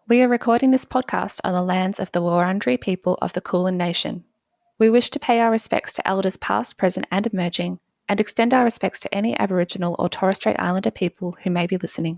We are recording this podcast on the lands of the Wurundjeri people of the Kulin Nation. We wish to pay our respects to elders past, present and emerging, and extend our respects to any Aboriginal or Torres Strait Islander people who may be listening.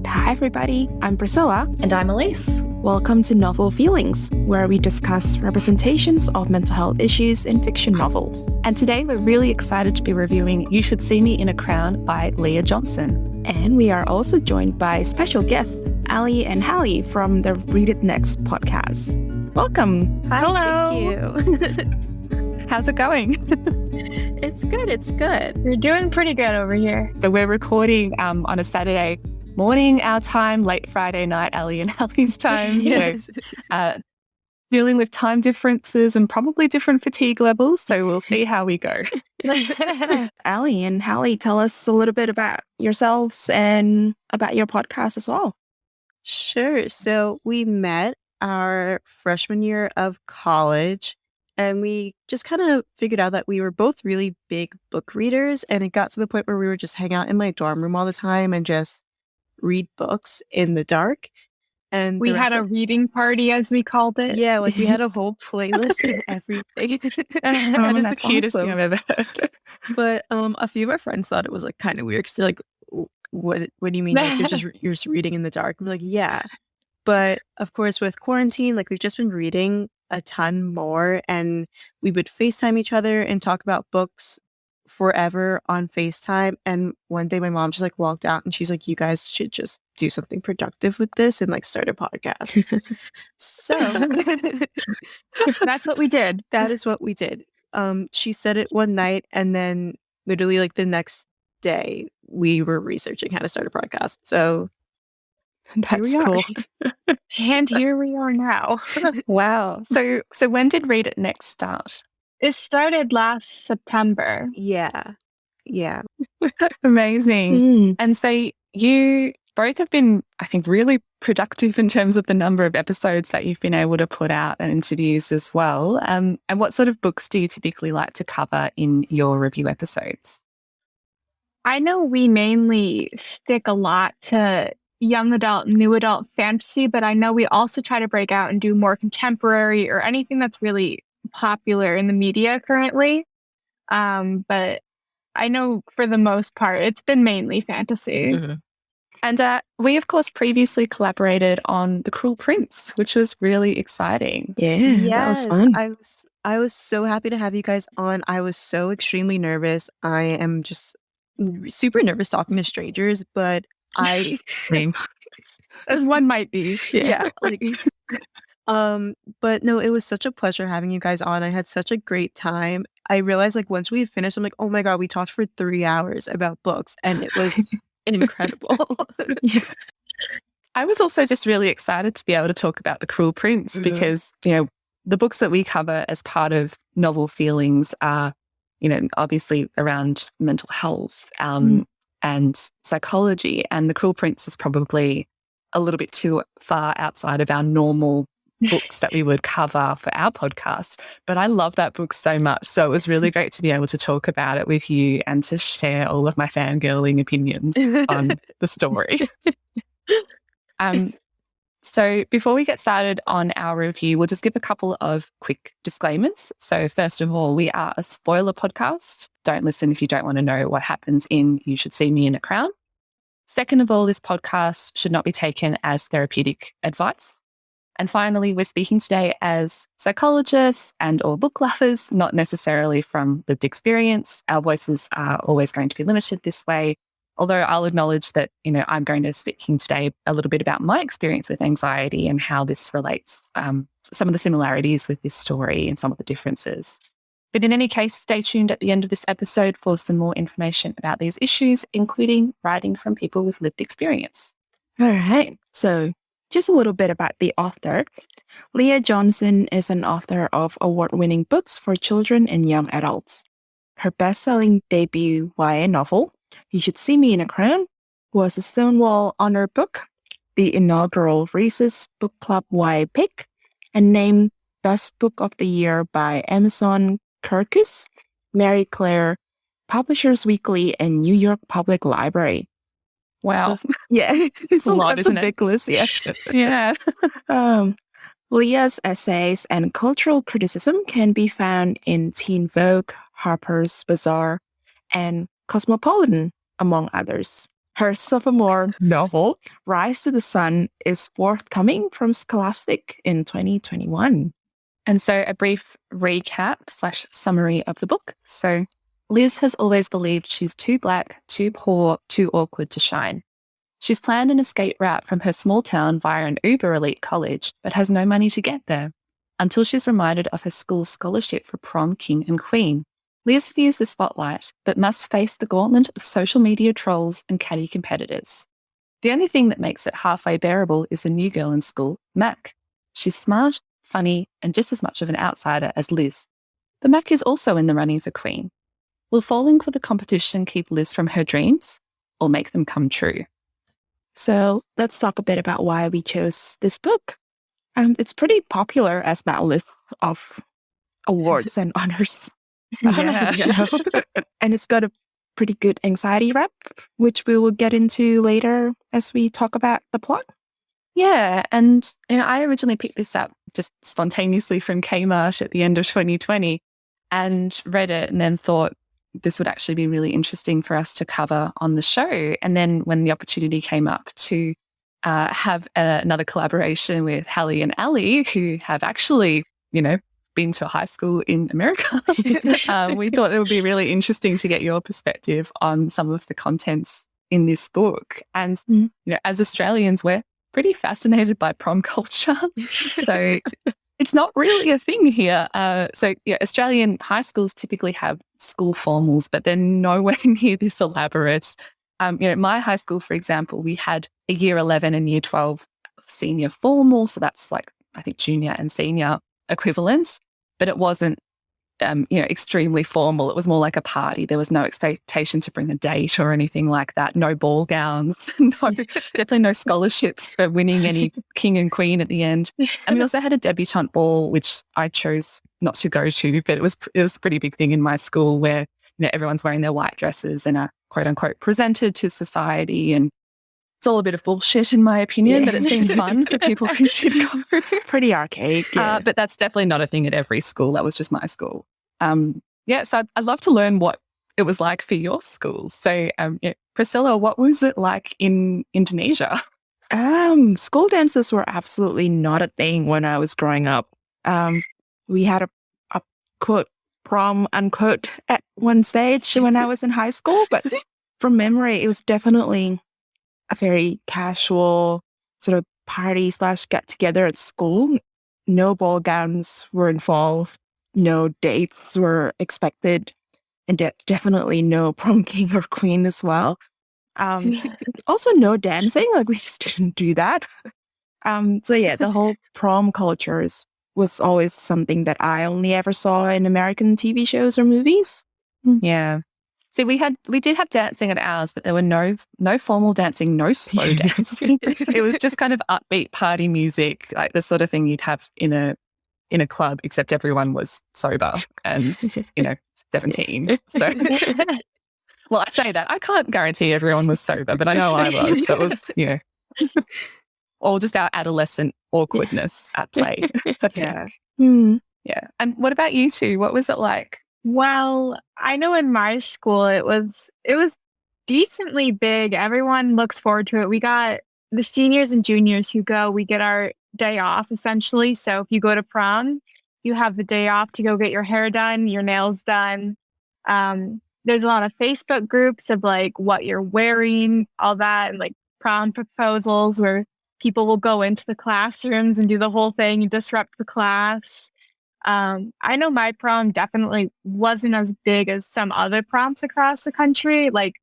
Hi everybody, I'm Priscilla. And I'm Elise. Welcome to Novel Feelings, where we discuss representations of mental health issues in fiction novels. And today we're really excited to be reviewing You Should See Me in a Crown by Leah Johnson. And we are also joined by special guests, Allie and Hallie from the Read It Next podcast. Welcome. Hi, Hello. Thank you. How's it going? It's good. We're doing pretty good over here. So we're recording on a Saturday morning, our time, late Friday night, Allie and Allie's time. Yes. So dealing with time differences and probably different fatigue levels. So we'll see how we go. Allie and Hallie, tell us a little bit about yourselves and about your podcast as well. Sure. So we met our freshman year of college, and we just kind of figured out that we were both really big book readers. And it got to the point where we would just hang out in my dorm room all the time and just read books in the dark. And we had a reading party, as we called it. Yeah, like we had a whole playlist and everything. That is the that's cutest awesome. thing I've ever heard. But a few of our friends thought it was like kind of weird because they're like, what do you mean like, you're just reading in the dark? I'm like, yeah. But of course, with quarantine, like we've just been reading a ton more, and we would FaceTime each other and talk about books forever on FaceTime. And one day my mom just like walked out and she's like, you guys should just do something productive with this and like start a podcast. So That's what we did. that is what we did. She said it one night, and then literally like the next day we were researching how to start a podcast. So That's we are. cool. And here we are now. Wow. So when did Read It Next start? It started last September. Yeah. Amazing. And so you both have been, I think, really productive in terms of the number of episodes that you've been able to put out and interviews as well. And what sort of books do you typically like to cover in your review episodes? I know we mainly stick a lot to young adult, new adult fantasy, but I know we also try to break out and do more contemporary or anything that's really popular in the media currently. But I know for the most part, it's been mainly fantasy. Mm-hmm. And we, of course, previously collaborated on The Cruel Prince, which was really exciting. Yeah, that was fun. I was so happy to have you guys on. I was so extremely nervous. I am just super nervous talking to strangers, but I As one might be. yeah, like but no, it was such a pleasure having you guys on. I had such a great time. I realized like once we had finished, I'm like, oh my God, we talked for 3 hours about books, and it was incredible. I was also just really excited to be able to talk about The Cruel Prince because, the books that we cover as part of Novel Feelings are, obviously around mental health and psychology. And The Cruel Prince is probably a little bit too far outside of our normal books that we would cover for our podcast. But I love that book so much. So it was really great to be able to talk about it with you and to share all of my fangirling opinions on the story. So before we get started on our review, we'll just give a couple of quick disclaimers. So first of all, we are a spoiler podcast. Don't listen if you don't want to know what happens in You Should See Me in a Crown. Second of all, this podcast should not be taken as therapeutic advice. And finally, we're speaking today as psychologists and or book lovers, not necessarily from lived experience. Our voices are always going to be limited this way. Although I'll acknowledge that, I'm going to be speaking today a little bit about my experience with anxiety and how this relates, some of the similarities with this story and some of the differences. But in any case, stay tuned at the end of this episode for some more information about these issues, including writing from people with lived experience. All right. So just a little bit about the author. Leah Johnson is an author of award-winning books for children and young adults. Her best-selling debut YA novel, You Should See Me in a Crown, was a Stonewall Honor book, the inaugural Reese's Book Club YA pick, and named Best Book of the Year by Amazon Kirkus, Mary Claire, Publishers Weekly, and New York Public Library. Wow. Yeah, it's a lot, that's a isn't it? big list. Yeah. Yeah. Leah's essays and cultural criticism can be found in Teen Vogue, Harper's Bazaar, and Cosmopolitan, among others. Her sophomore novel, Rise to the Sun, is forthcoming from Scholastic in 2021. And so a brief recap / summary of the book. So Liz has always believed she's too black, too poor, too awkward to shine. She's planned an escape route from her small town via an uber elite college, but has no money to get there, until she's reminded of her school's scholarship for prom king and queen. Liz fears the spotlight, but must face the gauntlet of social media trolls and catty competitors. The only thing that makes it halfway bearable is the new girl in school, Mac. She's smart, funny, and just as much of an outsider as Liz. But Mac is also in the running for queen. Will falling for the competition keep Liz from her dreams, or make them come true? So let's talk a bit about why we chose this book. It's pretty popular as that list of awards and honors. Yeah. And it's got a pretty good anxiety rep, which we will get into later as we talk about the plot. Yeah, and I originally picked this up just spontaneously from Kmart at the end of 2020 and read it and then thought this would actually be really interesting for us to cover on the show. And then when the opportunity came up to have another collaboration with Hallie and Allie, who have actually, been to high school in America, we thought it would be really interesting to get your perspective on some of the contents in this book. And, as Australians, we're pretty fascinated by prom culture. So it's not really a thing here. Australian high schools typically have school formals, but they're nowhere near this elaborate. My high school, for example, we had a year 11 and year 12 senior formal. So that's like, I think, junior and senior equivalents, but it wasn't, extremely formal. It was more like a party. There was no expectation to bring a date or anything like that. No ball gowns, definitely no scholarships for winning any king and queen at the end. And we also had a debutante ball, which I chose not to go to, but it was a pretty big thing in my school where, everyone's wearing their white dresses and are quote unquote presented to society. And it's all a bit of bullshit in my opinion, but it seemed fun for people who did go. Pretty archaic. Yeah. But that's definitely not a thing at every school. That was just my school. So I'd love to learn what it was like for your schools. So, Priscilla, what was it like in Indonesia? School dances were absolutely not a thing when I was growing up. We had a quote prom unquote at one stage when I was in high school, but from memory, it was definitely a very casual sort of party / get together at school. No ball gowns were involved. No dates were expected. And definitely no prom king or queen as well. Also no dancing. Like we just didn't do that. The whole prom culture was always something that I only ever saw in American TV shows or movies. Yeah. See, we did have dancing at ours, but there were no formal dancing, no slow dancing. It was just kind of upbeat party music, like the sort of thing you'd have in a club, except everyone was sober and 17. So, well, I say that I can't guarantee everyone was sober, but I know I was. So it was all just our adolescent awkwardness at play. I think. Yeah. And what about you two? What was it like? Well, I know in my school it was decently big. Everyone looks forward to it. We got the seniors and juniors who go, we get our day off essentially. So if you go to prom, you have the day off to go get your hair done, your nails done. There's a lot of Facebook groups of like what you're wearing, all that, and like prom proposals where people will go into the classrooms and do the whole thing and disrupt the class. I know my prom definitely wasn't as big as some other proms across the country. Like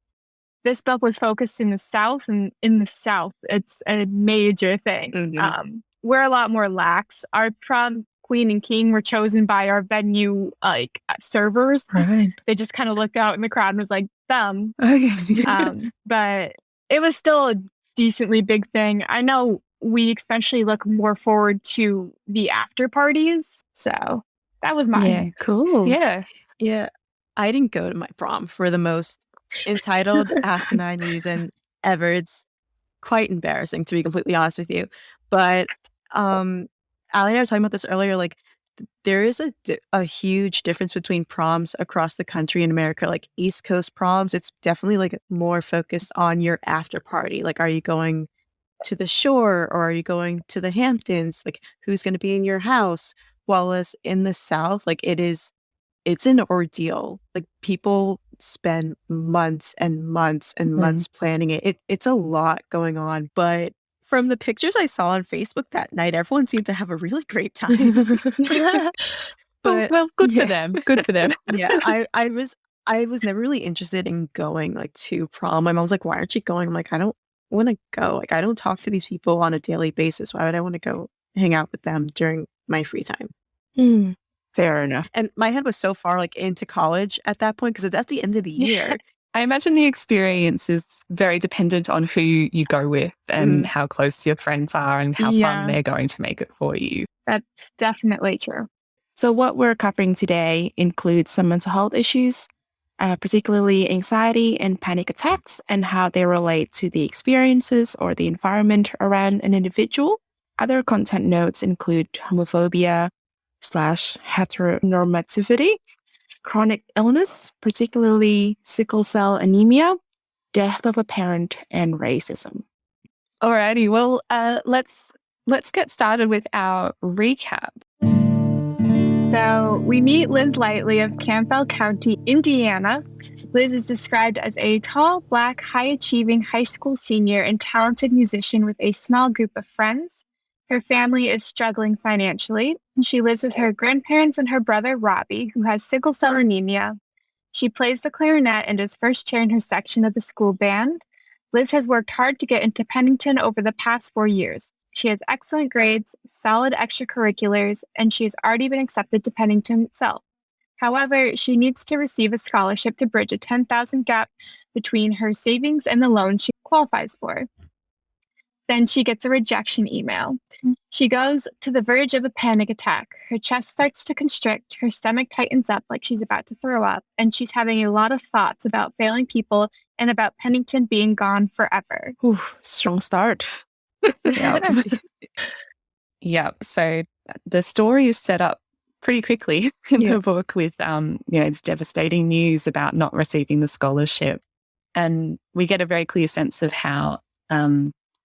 this book was focused in the South, and in the South, it's a major thing. Mm-hmm. We're a lot more lax. Our prom queen and king were chosen by our venue servers. Right. They just kind of looked out in the crowd and was like, them. Okay. But it was still a decently big thing. I know we especially look more forward to the after parties. So that was mine. Yeah, cool. Yeah. Yeah. I didn't go to my prom for the most entitled, asinine reason. ever. It's quite embarrassing, to be completely honest with you. But Allie and I were talking about this earlier. Like, there is a huge difference between proms across the country in America. Like East Coast proms, it's definitely like more focused on your after party. Like, are you going to the shore or are you going to the Hamptons? Like, who's going to be in your house? While as in the South, like it's an ordeal. Like people spend months and months and months planning it. It's a lot going on. But from the pictures I saw on Facebook that night, everyone seemed to have a really great time. But well, good for them. Good for them. yeah, I was never really interested in going like to prom. My mom was like, "Why aren't you going?" I'm like, "I don't want to go. Like, I don't talk to these people on a daily basis. Why would I want to go hang out with them during my free time?" Fair enough. And my head was so far like into college at that point because it's at the end of the year. I imagine the experience is very dependent on who you go with and how close your friends are and how fun they're going to make it for you. That's definitely true. So what we're covering today includes some mental health issues, particularly anxiety and panic attacks, and how they relate to the experiences or the environment around an individual. Other content notes include homophobia/heteronormativity, chronic illness, particularly sickle cell anemia, death of a parent, and racism. Alrighty, well, let's get started with our recap. So we meet Liz Lightly of Campbell County, Indiana. Liz is described as a tall, black, high-achieving high school senior and talented musician with a small group of friends. Her family is struggling financially, and she lives with her grandparents and her brother, Robbie, who has sickle cell anemia. She plays the clarinet and is first chair in her section of the school band. Liz has worked hard to get into Pennington over the past 4 years. She has excellent grades, solid extracurriculars, and she has already been accepted to Pennington itself. However, she needs to receive a scholarship to bridge a $10,000 gap between her savings and the loan she qualifies for. Then she gets a rejection email. She goes to the verge of a panic attack. Her chest starts to constrict, her stomach tightens up like she's about to throw up, and she's having a lot of thoughts about failing people and about Pennington being gone forever. Ooh, strong start. Yep. So the story is set up pretty quickly in the book with, it's devastating news about not receiving the scholarship. And we get a very clear sense of how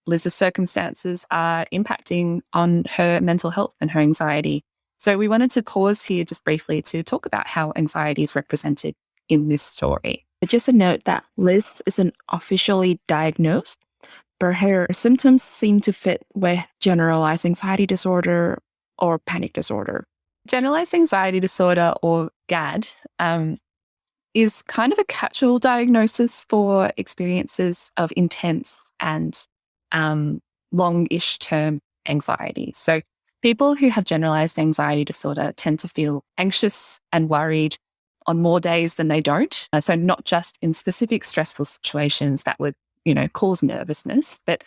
Liz's circumstances are impacting on her mental health and her anxiety. So we wanted to pause here just briefly to talk about how anxiety is represented in this story. Just a note that Liz isn't officially diagnosed, but her symptoms seem to fit with generalized anxiety disorder or panic disorder. Generalized anxiety disorder, or GAD, is kind of a catch-all diagnosis for experiences of intense and long-ish term anxiety. So people who have generalized anxiety disorder tend to feel anxious and worried on more days than they don't. So not just in specific stressful situations that would, cause nervousness, but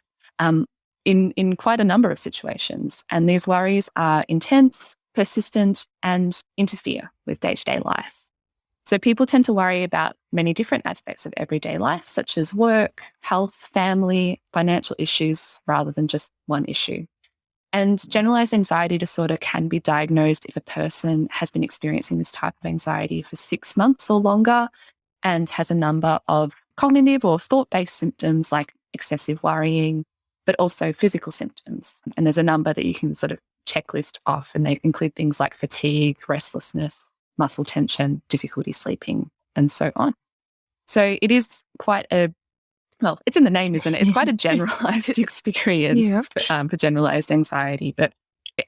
in quite a number of situations. And these worries are intense, persistent, and interfere with day-to-day life. So people tend to worry about many different aspects of everyday life, such as work, health, family, financial issues, rather than just one issue. And generalized anxiety disorder can be diagnosed if a person has been experiencing this type of anxiety for 6 months or longer and has a number of cognitive or thought-based symptoms like excessive worrying, but also physical symptoms. And there's a number that you can sort of checklist off, and they include things like fatigue, restlessness, muscle tension, difficulty sleeping, and so on. So it is quite it's in the name, isn't it? It's quite a generalized experience for generalized anxiety, but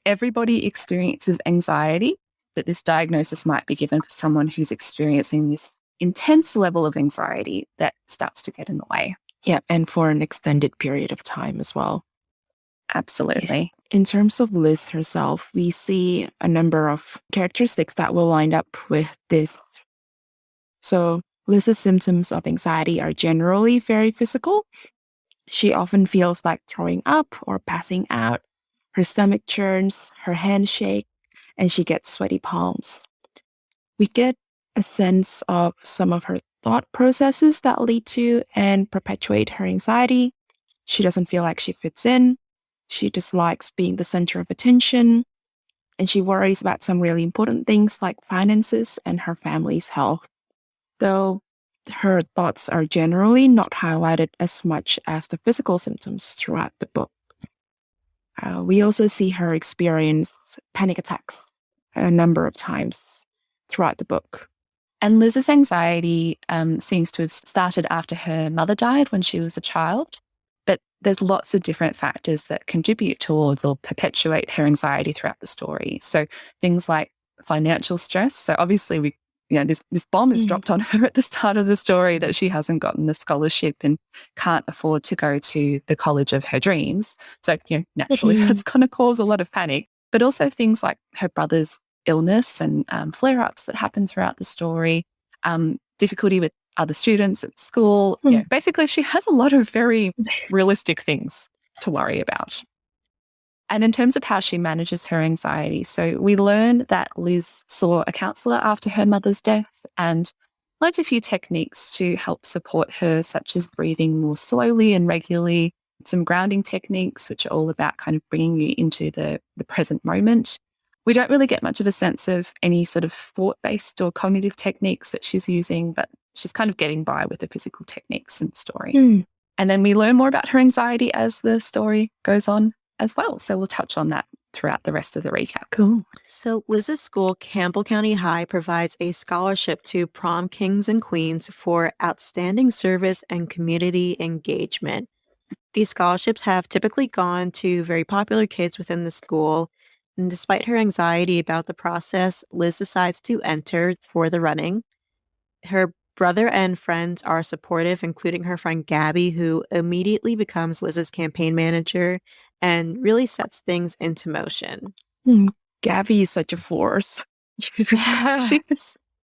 everybody experiences anxiety, but this diagnosis might be given for someone who's experiencing this intense level of anxiety that starts to get in the way. Yeah, and for an extended period of time as well. Absolutely. In terms of Liz herself, we see a number of characteristics that will line up with this. So Liz's symptoms of anxiety are generally very physical. She often feels like throwing up or passing out. Her stomach churns, her hands shake, and she gets sweaty palms. We get a sense of some of her thought processes that lead to and perpetuate her anxiety. She doesn't feel like she fits in. She dislikes being the center of attention. And she worries about some really important things like finances and her family's health. Though her thoughts are generally not highlighted as much as the physical symptoms throughout the book. We also see her experience panic attacks a number of times throughout the book. And Liz's anxiety seems to have started after her mother died when she was a child. But there's lots of different factors that contribute towards or perpetuate her anxiety throughout the story. So things like financial stress. So obviously this bomb is dropped on her at the start of the story that she hasn't gotten the scholarship and can't afford to go to the college of her dreams. So, naturally that's going to cause a lot of panic. But also things like her brother's illness and flare-ups that happen throughout the story, difficulty with other students at school. Yeah, basically she has a lot of very realistic things to worry about. And in terms of how she manages her anxiety, so we learn that Liz saw a counsellor after her mother's death and learned a few techniques to help support her, such as breathing more slowly and regularly, some grounding techniques, which are all about kind of bringing you into the present moment. We don't really get much of a sense of any sort of thought-based or cognitive techniques that she's using, but she's kind of getting by with the physical techniques in the story. And then we learn more about her anxiety as the story goes on as well. So we'll touch on that throughout the rest of the recap. Cool. So Liz's school, Campbell County High, provides a scholarship to prom kings and queens for outstanding service and community engagement. These scholarships have typically gone to very popular kids within the school. And despite her anxiety about the process, Liz decides to enter for the running. Her brother and friends are supportive, including her friend Gabby, who immediately becomes Liz's campaign manager and really sets things into motion. Gabby is such a force.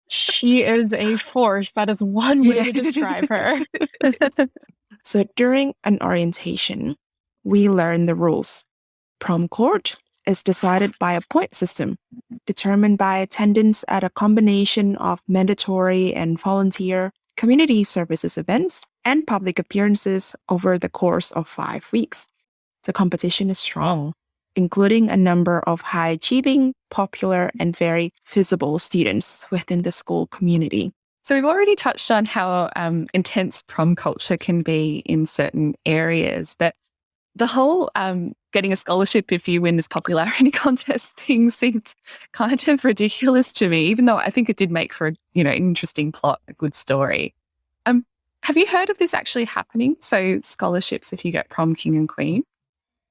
She is a force. That is one way to describe her. So during an orientation, we learn the rules. Prom court is decided by a point system, determined by attendance at a combination of mandatory and volunteer community services events and public appearances over the course of 5 weeks. The competition is strong, including a number of high-achieving, popular, and very visible students within the school community. So we've already touched on how intense prom culture can be in certain areas, but the whole getting a scholarship if you win this popularity contest thing seemed kind of ridiculous to me, even though I think it did make for an interesting plot, a good story. Have you heard of this actually happening? So scholarships if you get prom king and queen?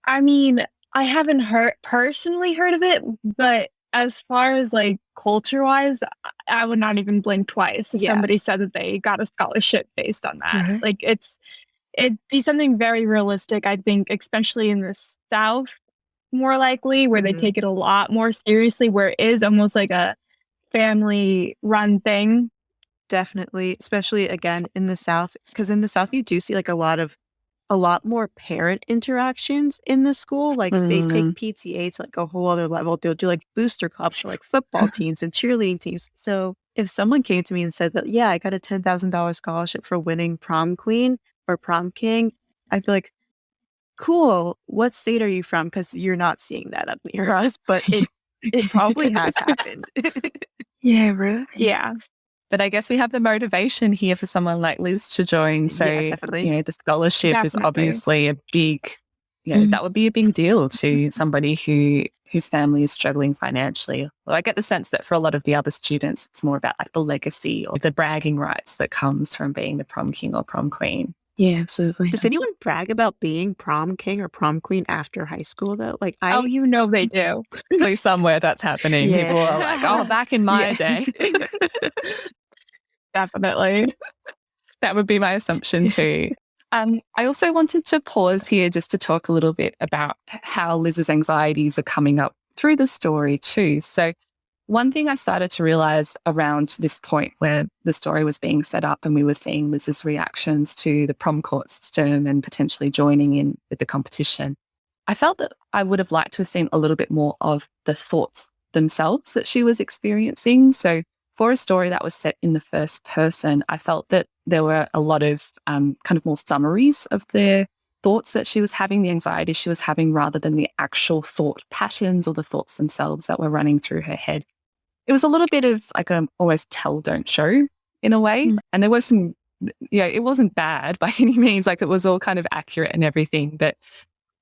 I mean, I haven't personally heard of it, but as far as like culture-wise, I would not even blink twice if somebody said that they got a scholarship based on that. Like it'd be something very realistic, I think, especially in the South, more likely, where they take it a lot more seriously, where it is almost like a family-run thing. Definitely, especially again in the South, because in the South you do see like a lot more parent interactions in the school. Like they take PTA to like a whole other level. They'll do like booster clubs for like football teams and cheerleading teams. So if someone came to me and said that, yeah, I got a $10,000 scholarship for winning prom queen or prom king, I'd be like, cool. What state are you from? Because you're not seeing that up near us, but it probably has happened. Yeah, really? Yeah. But I guess we have the motivation here for someone like Liz to join. So, definitely. The scholarship is obviously a big, that would be a big deal to somebody whose family is struggling financially. Well, I get the sense that for a lot of the other students, it's more about like the legacy or the bragging rights that comes from being the prom king or prom queen. Yeah, absolutely. Does anyone brag about being prom king or prom queen after high school though? Like they do. Like somewhere that's happening. Yeah. People are like, oh, back in my day. Definitely. That would be my assumption too. I also wanted to pause here just to talk a little bit about how Liz's anxieties are coming up through the story too. So one thing I started to realize around this point where the story was being set up and we were seeing Liz's reactions to the prom court system and potentially joining in with the competition, I felt that I would have liked to have seen a little bit more of the thoughts themselves that she was experiencing. So for a story that was set in the first person, I felt that there were a lot of kind of more summaries of the thoughts that she was having, the anxiety she was having, rather than the actual thought patterns or the thoughts themselves that were running through her head. It was a little bit of like a almost tell, don't show in a way. And there was some, it wasn't bad by any means. Like it was all kind of accurate and everything. But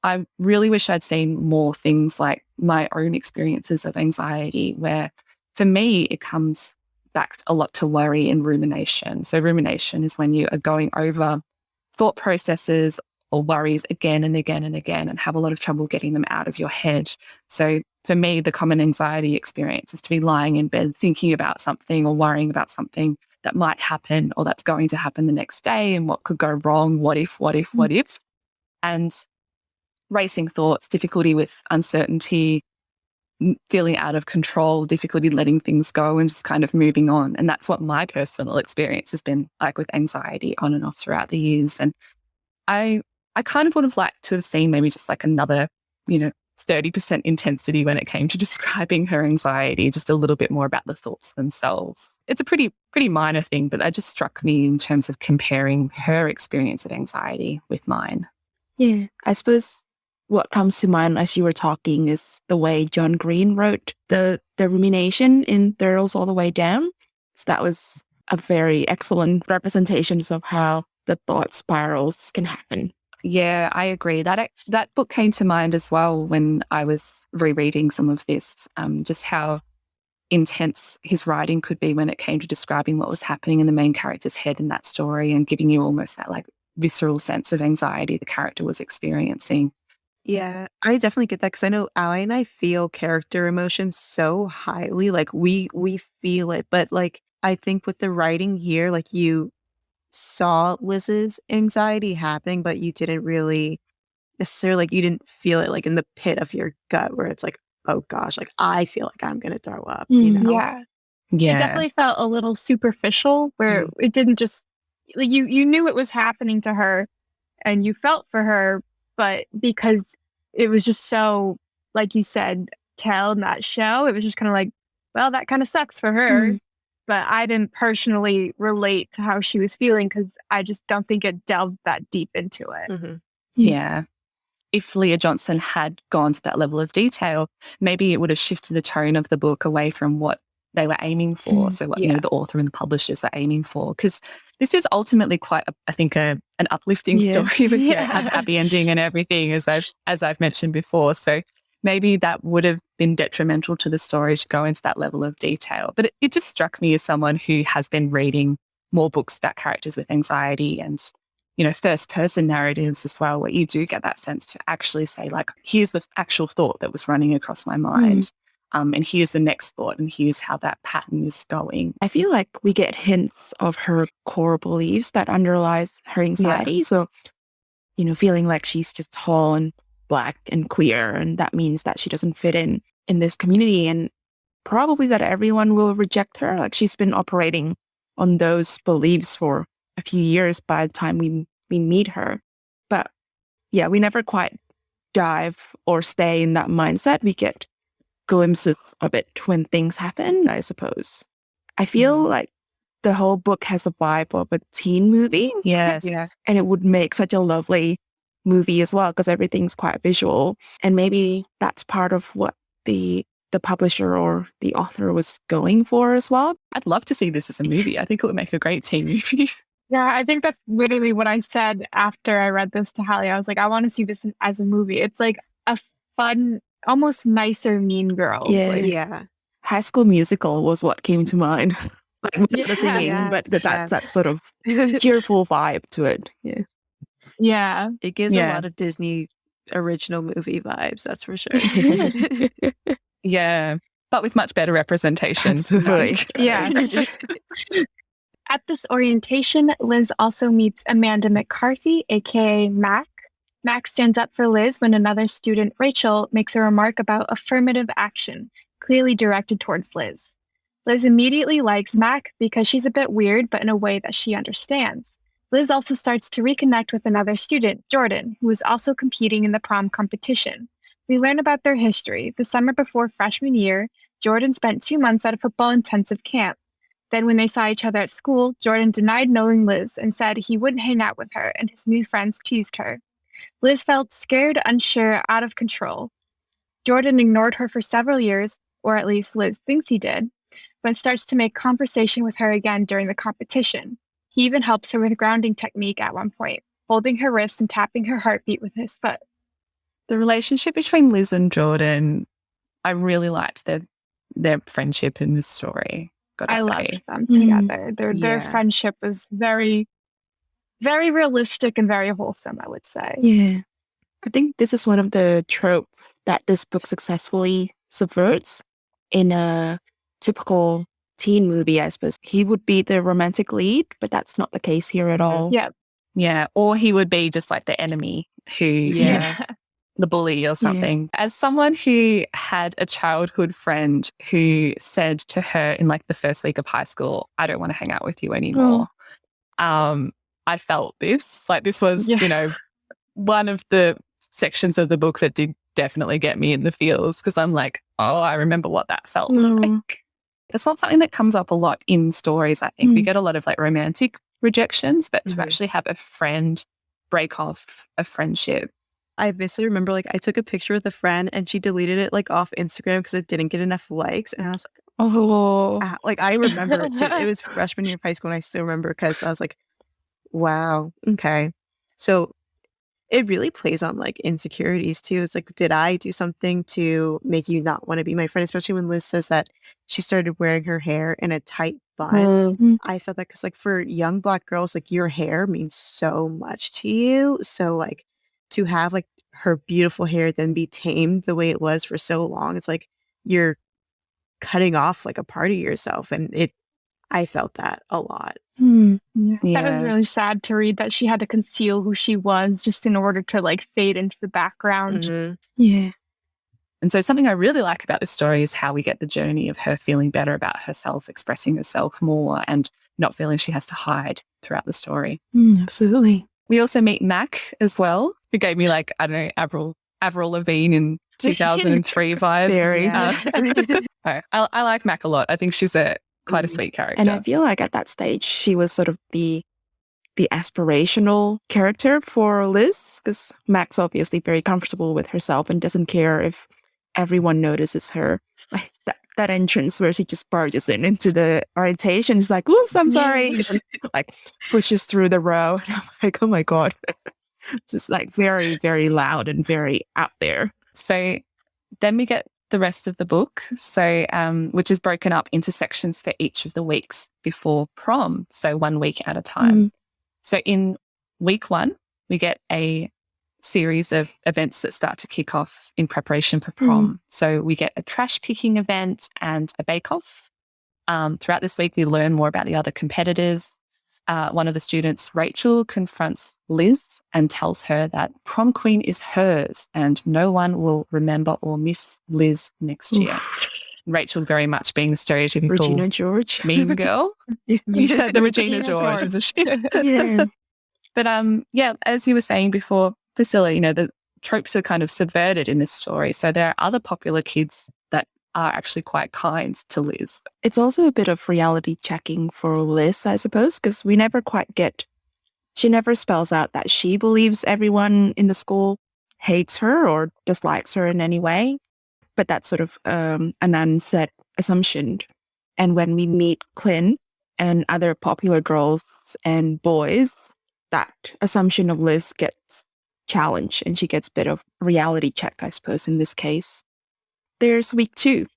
I really wish I'd seen more things like my own experiences of anxiety, where for me, it comes back a lot to worry and rumination. So rumination is when you are going over thought processes or worries again and again and again and have a lot of trouble getting them out of your head. So for me, the common anxiety experience is to be lying in bed thinking about something or worrying about something that might happen or that's going to happen the next day and what could go wrong, what if. And racing thoughts, difficulty with uncertainty, feeling out of control, difficulty letting things go and just kind of moving on. And that's what my personal experience has been like with anxiety on and off throughout the years. And I kind of would have liked to have seen maybe just like another, 30% intensity when it came to describing her anxiety, just a little bit more about the thoughts themselves. It's a pretty minor thing, but that just struck me in terms of comparing her experience of anxiety with mine. Yeah, I suppose what comes to mind as you were talking is the way John Green wrote the rumination in Thrills All the Way Down. So that was a very excellent representation of how the thought spirals can happen. Yeah, I agree. That book came to mind as well when I was rereading some of this, just how intense his writing could be when it came to describing what was happening in the main character's head in that story and giving you almost that like visceral sense of anxiety the character was experiencing. Yeah, I definitely get that because I know Allie and I feel character emotions so highly. Like we feel it, but like I think with the writing here, like you saw Liz's anxiety happening, but you didn't really necessarily like you didn't feel it like in the pit of your gut where it's like, oh gosh, like I feel like I'm gonna throw up, Yeah. Yeah. It definitely felt a little superficial where it didn't just like you knew it was happening to her and you felt for her, but because it was just so, like you said, tell in that show, it was just kind of like, well, that kind of sucks for her. But I didn't personally relate to how she was feeling because I just don't think it delved that deep into it. Yeah. If Leah Johnson had gone to that level of detail, maybe it would have shifted the tone of the book away from what they were aiming for. So what the author and the publishers are aiming for. Because this is ultimately quite, an uplifting story with it has a happy ending and everything, as I've mentioned before. So maybe that would have been detrimental to the story to go into that level of detail. But it just struck me as someone who has been reading more books about characters with anxiety and, first person narratives as well, where you do get that sense to actually say, like, here's the actual thought that was running across my mind. And here's the next thought, and here's how that pattern is going. I feel like we get hints of her core beliefs that underlies her anxiety. So, feeling like she's just tall and Black and queer, and that means that she doesn't fit in this community, and probably that everyone will reject her. Like she's been operating on those beliefs for a few years by the time we meet her. But yeah, we never quite dive or stay in that mindset. We get glimpses of it when things happen, I suppose. I feel like the whole book has a vibe of a teen movie. Yes. Yeah. And it would make such a lovely movie as well because everything's quite visual. And maybe that's part of what the publisher or the author was going for as well. I'd love to see this as a movie. I think it would make a great teen movie. Yeah, I think that's literally what I said after I read this to Hallie. I was like, I want to see this as a movie. It's like a fun, almost nicer Mean Girls. Yeah. Like, High School Musical was what came to mind. Like not the singing, but that sort of cheerful vibe to it. Yeah. Yeah. It gives a lot of Disney original movie vibes, that's for sure. Yeah, but with much better representation. Absolutely. Yeah. At this orientation, Liz also meets Amanda McCarthy, aka Mac. Mac stands up for Liz when another student, Rachel, makes a remark about affirmative action, clearly directed towards Liz. Liz immediately likes Mac because she's a bit weird, but in a way that she understands. Liz also starts to reconnect with another student, Jordan, who is also competing in the prom competition. We learn about their history. The summer before freshman year, Jordan spent 2 months at a football intensive camp. Then when they saw each other at school, Jordan denied knowing Liz and said he wouldn't hang out with her, and his new friends teased her. Liz felt scared, unsure, out of control. Jordan ignored her for several years, or at least Liz thinks he did, but starts to make conversation with her again during the competition. He even helps her with grounding technique at one point, holding her wrist and tapping her heartbeat with his foot. The relationship between Liz and Jordan, I really liked their friendship in this story. I loved them together. Their friendship was very, very realistic and very wholesome, I would say. Yeah. I think this is one of the tropes that this book successfully subverts in a typical teen movie, I suppose. He would be the romantic lead, but that's not the case here at all. Yeah. Yeah. Or he would be just like the enemy who, the bully or something. As someone who had a childhood friend who said to her in like the first week of high school, I don't want to hang out with you anymore. I felt this. Like this was, you know, one of the sections of the book that did definitely get me in the feels because I'm like, oh, I remember what that felt like. It's not something that comes up a lot in stories, I think. We get a lot of like romantic rejections, but to actually have a friend break off a friendship. I basically remember like I took a picture with a friend and she deleted it like off Instagram because it didn't get enough likes. And I was like, oh, like I remember it too. It was freshman year of high school and I still remember because I was like, wow, okay. So it really plays on like insecurities too. It's like, did I do something to make you not want to be my friend? Especially when Liz says that she started wearing her hair in a tight bun. I felt that because like for young Black girls, like your hair means so much to you. So like to have like her beautiful hair then be tamed the way it was for so long, it's like you're cutting off like a part of yourself. And I felt that a lot. That was really sad to read that she had to conceal who she was just in order to like fade into the background. Yeah. And so something I really like about this story is how we get the journey of her feeling better about herself, expressing herself more and not feeling she has to hide throughout the story. Absolutely. We also meet Mac as well, who gave me like, I don't know, Avril Lavigne in 2003 vibes. I like Mac a lot. I think she's quite a sweet character. And I feel like at that stage, she was sort of the aspirational character for Liz, because Mac's obviously very comfortable with herself and doesn't care if everyone notices her. Like that entrance where she just barges into the orientation, is like, oops, I'm sorry. And, like pushes through the row. And I'm like, oh my God. It's just like very, very loud and very out there. So then we get the rest of the book, so which is broken up into sections for each of the weeks before prom, so 1 week at a time. So in week 1, we get a series of events that start to kick off in preparation for prom. So we get a trash picking event and a bake-off. Throughout this week, we learn more about the other competitors. One of the students, Rachel, confronts Liz and tells her that prom queen is hers and no one will remember or miss Liz next year. Rachel very much being the stereotypical Regina George mean girl. The Regina George, isn't she? Yeah. But as you were saying before, Priscilla, you know, the tropes are kind of subverted in this story. So there are other popular kids that are actually quite kind to Liz. It's also a bit of reality checking for Liz, I suppose, because we never quite she never spells out that she believes everyone in the school hates her or dislikes her in any way. But that's sort of an unsaid assumption. And when we meet Clint and other popular girls and boys, that assumption of Liz gets challenged and she gets a bit of reality check, I suppose, in this case. There's week 2.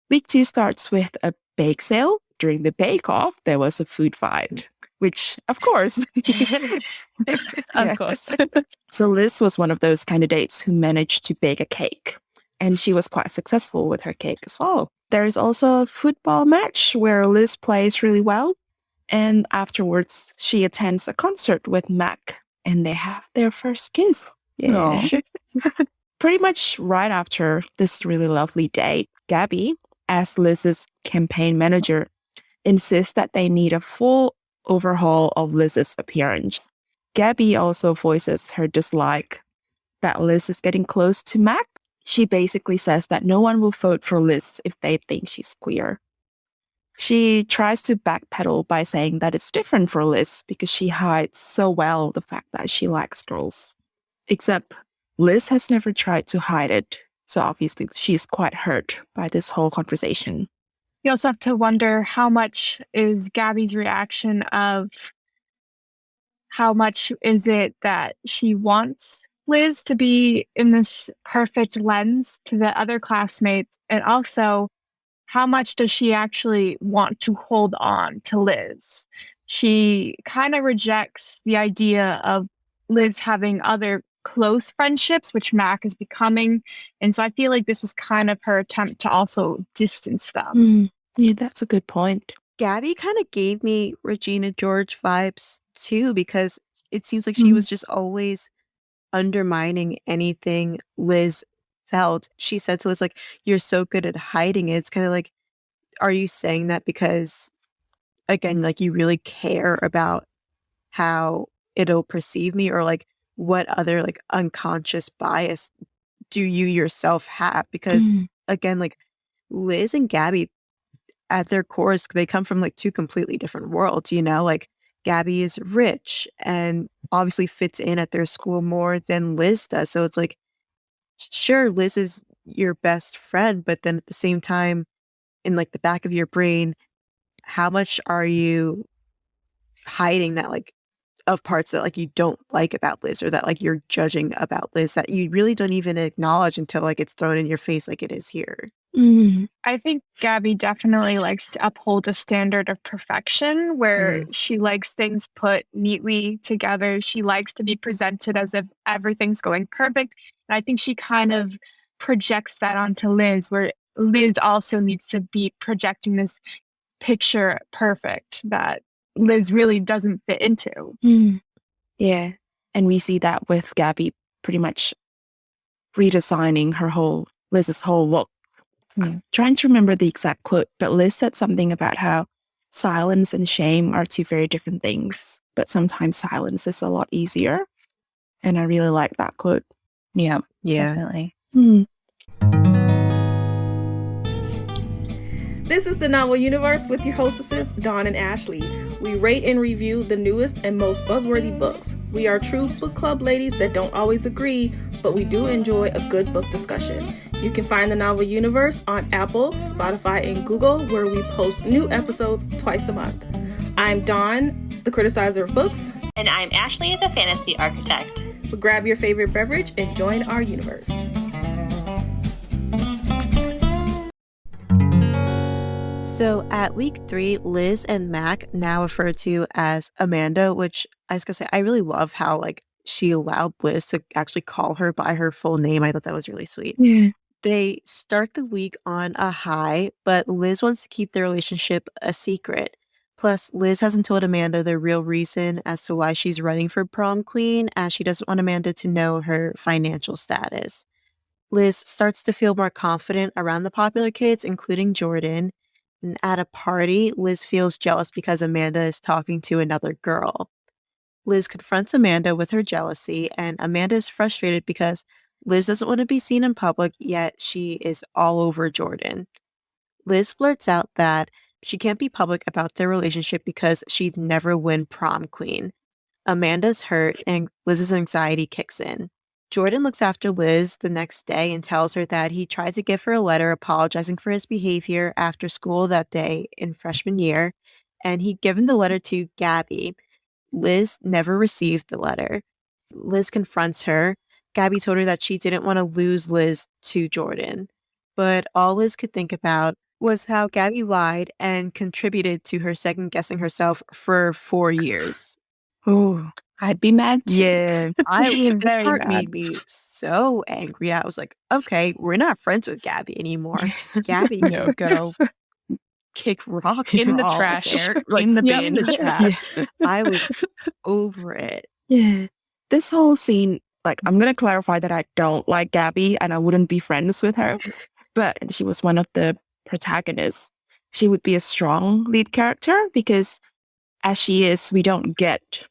Week 2 starts with a bake sale. During the bake-off, there was a food fight, which, of course. Of course. So Liz was one of those candidates who managed to bake a cake. And she was quite successful with her cake as well. There is also a football match where Liz plays really well. And afterwards, she attends a concert with Mac. And they have their first kiss. Yeah. Pretty much right after this really lovely date, Gabby, as Liz's campaign manager, insists that they need a full overhaul of Liz's appearance. Gabby also voices her dislike that Liz is getting close to Mac. She basically says that no one will vote for Liz if they think she's queer. She tries to backpedal by saying that it's different for Liz because she hides so well the fact that she likes girls. Except Liz has never tried to hide it. So obviously she's quite hurt by this whole conversation. You also have to wonder how much is Gabby's reaction of how much is it that she wants Liz to be in this perfect lens to the other classmates, and also how much does she actually want to hold on to Liz? She kind of rejects the idea of Liz having other close friendships, which Mac is becoming. And so I feel like this was kind of her attempt to also distance them. Yeah, that's a good point. Gabby kind of gave me Regina George vibes too, because it seems like she was just always undermining anything Liz felt. She said to Liz, like, you're so good at hiding it. It's kind of like, are you saying that because, again, like you really care about how it'll perceive me, or like what other like unconscious bias do you yourself have? Because again, like Liz and Gabby at their cores, they come from like two completely different worlds, you know, like Gabby is rich and obviously fits in at their school more than Liz does. So it's like, sure, Liz is your best friend, but then at the same time, in like the back of your brain, how much are you hiding that like of parts that like you don't like about Liz, or that like you're judging about Liz that you really don't even acknowledge until like it's thrown in your face like it is here. I think Gabby definitely likes to uphold a standard of perfection where she likes things put neatly together. She likes to be presented as if everything's going perfect. And I think she kind of projects that onto Liz, where Liz also needs to be projecting this picture perfect that Liz really doesn't fit into. Yeah. And we see that with Gabby pretty much redesigning Liz's whole look. I'm trying to remember the exact quote, but Liz said something about how silence and shame are two very different things, but sometimes silence is a lot easier. And I really like that quote. Yeah, definitely. This is the Novel Universe with your hostesses, Dawn and Ashley. We rate and review the newest and most buzzworthy books. We are true book club ladies that don't always agree, but we do enjoy a good book discussion. You can find the Novel Universe on Apple, Spotify, and Google, where we post new episodes twice a month. I'm Dawn, the criticizer of books. And I'm Ashley, the fantasy architect. So grab your favorite beverage and join our universe. So at week 3, Liz and Mac, now referred to as Amanda, which I was gonna say, I really love how like she allowed Liz to actually call her by her full name. I thought that was really sweet. Yeah. They start the week on a high, but Liz wants to keep their relationship a secret. Plus, Liz hasn't told Amanda the real reason as to why she's running for prom queen, as she doesn't want Amanda to know her financial status. Liz starts to feel more confident around the popular kids, including Jordan. And at a party, Liz feels jealous because Amanda is talking to another girl. Liz confronts Amanda with her jealousy, and Amanda is frustrated because Liz doesn't want to be seen in public, yet she is all over Jordan. Liz blurts out that she can't be public about their relationship because she'd never win prom queen. Amanda's hurt, and Liz's anxiety kicks in. Jordan looks after Liz the next day and tells her that he tried to give her a letter apologizing for his behavior after school that day in freshman year, and he'd given the letter to Gabby. Liz never received the letter. Liz confronts her. Gabby told her that she didn't want to lose Liz to Jordan, but all Liz could think about was how Gabby lied and contributed to her second-guessing herself for 4 years. Oh, I'd be mad too. yeah. This Very part mad. made me so angry. I was like, okay, we're not friends with Gabby anymore. Gabby No. can go kick rocks In for the all I trash. care. Like, In the in bin. the trash. I was over it. Yeah. This whole scene, like, I'm going to clarify that I don't like Gabby and I wouldn't be friends with her, but she was one of the protagonists. She would be a strong lead character because as she is, we don't get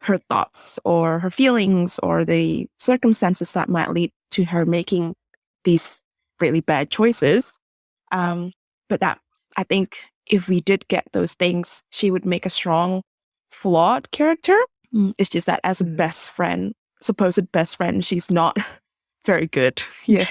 her thoughts or her feelings or the circumstances that might lead to her making these really bad choices. But that, I think if we did get those things, she would make a strong, flawed character. It's just that as a best friend, supposed best friend, she's not very good. Yeah.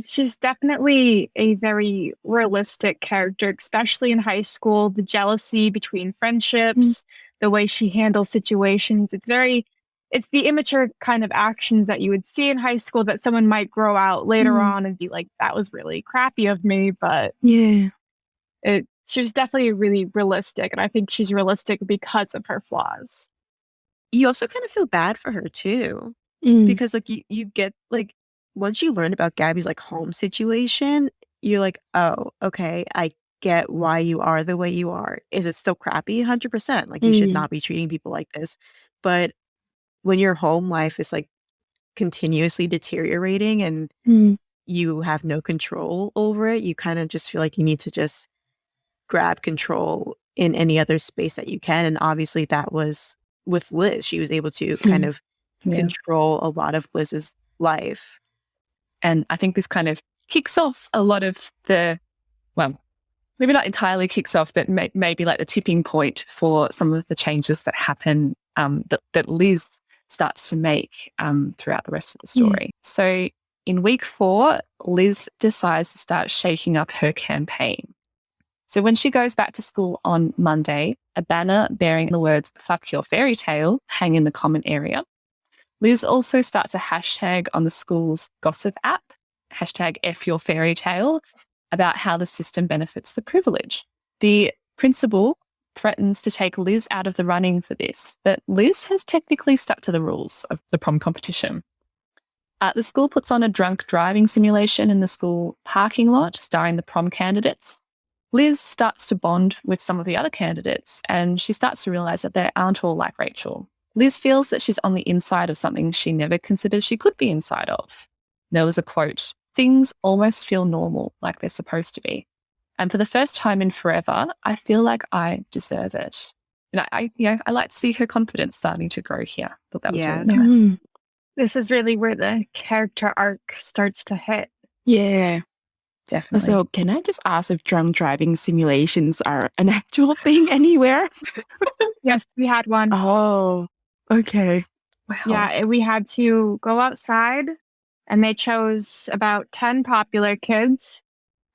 She's definitely a very realistic character, especially in high school. The jealousy between friendships, the way she handles situations. It's the immature kind of actions that you would see in high school that someone might grow out later on and be like, that was really crappy of me. But Yeah. she was definitely really realistic. And I think she's realistic because of her flaws. You also kind of feel bad for her too. Mm. Because like you get like, once you learn about Gabby's like home situation, you're like, oh, okay, I get why you are the way you are. Is it still crappy? 100%. Like you should not be treating people like this. But when your home life is like continuously deteriorating and you have no control over it, you kind of just feel like you need to just grab control in any other space that you can. And obviously that was with Liz. She was able to kind of control a lot of Liz's life. And I think this kind of kicks off a lot of well, maybe not entirely kicks off, but maybe like the tipping point for some of the changes that happen that Liz starts to make throughout the rest of the story. So in week 4, Liz decides to start shaking up her campaign. So when she goes back to school on Monday, a banner bearing the words "fuck your fairy tale" hang in the common area. Liz also starts a hashtag on the school's gossip app, #FYourFairyTale, about how the system benefits the privileged. The principal threatens to take Liz out of the running for this, but Liz has technically stuck to the rules of the prom competition. The school puts on a drunk driving simulation in the school parking lot, starring the prom candidates. Liz starts to bond with some of the other candidates, and she starts to realise that they aren't all like Rachel. Liz feels that she's on the inside of something she never considered she could be inside of. There was a quote, "Things almost feel normal, like they're supposed to be. And for the first time in forever, I feel like I deserve it." And I like to see her confidence starting to grow here. Thought that was really nice. This is really where the character arc starts to hit. Yeah. Definitely. So can I just ask if drunk driving simulations are an actual thing anywhere? Yes, we had one. Oh, okay. Wow. Yeah, we had to go outside and they chose about 10 popular kids